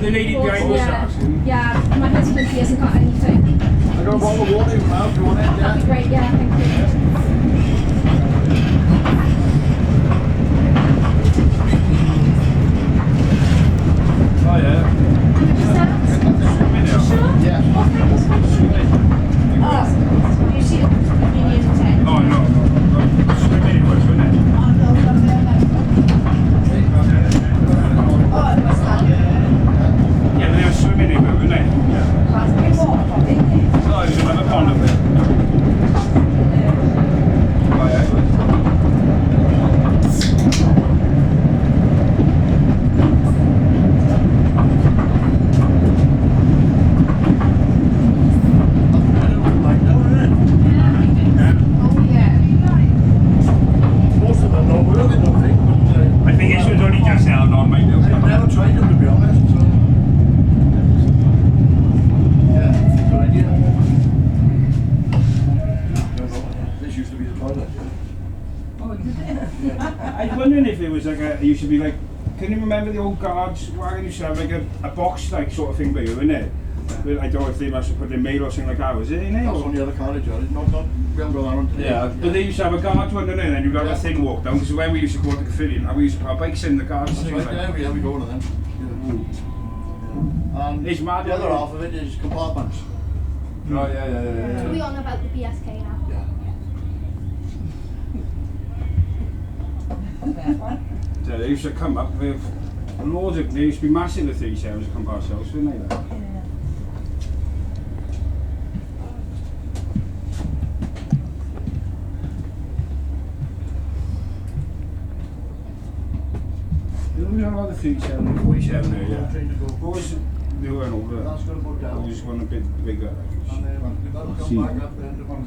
the lady behind us asking. Yeah, my husband hasn't got anything. I got a bottle of water now if you want it. Yeah. That'd be great, yeah, thank you. Oh yeah. You see the Union 10? Oh no. Swimming was, wasn't it? Yeah, but they were swimming in it, weren't they? Oh, there's another pond up there. Oh yeah. Most of them don't work, I don't think, but I think this was only just held on, mate. I've never tried them to be honest, so yeah, it's an idea. This used to be the toilet, I was wondering if it was like it used to be like, can you remember the old guards wagon used to have like a box like sort of thing by you, innit? But I don't know if they must have put in mail or something like that, was it in That's it? on the other carriage, we haven't got that one today. Yeah, but they used to have a guard one, didn't they? And then you'd have a thing walk down, because when we used to go to the Cathedral, we used to put our bikes in the guards and That's things right like there, that. we go one of them. Yeah. And It's mad, the other isn't it? half of it is compartments. Oh yeah. Are we on about the BSK now? Yeah. So they used to come up with loads of, they used to be massive, the 37s that come past house, didn't they? We don't know the 37 and 47 there, yeah. What was they weren't older? That's going to go down. We just want a bit bigger. And then that'll come back up then. I'm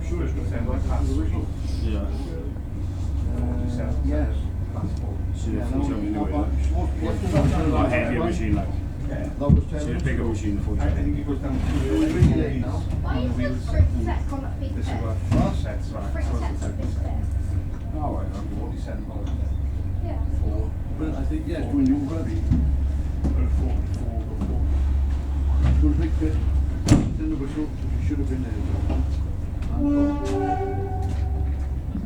sure it's going to sound like class. Yeah. Yes. See the Yeah, 47 no, anyway. no, A heavier machine like. Yeah. That was See a 10. bigger machine, the I 47. think it goes down to Really late now. Why is the fruit set on that big This is bit? what sets right. Fruit set's a big bit. Oh, right. 47 dollars. Yeah. But I think, yeah, when you're going to be, Four. it's going to be big. Then the whistle, you should have been there.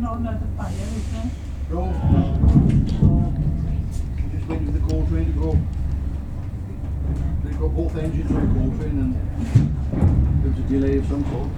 Not another fire, is there? No. Just waiting for the coal train to go. They've got both engines on the coal train and there's a delay of some sort.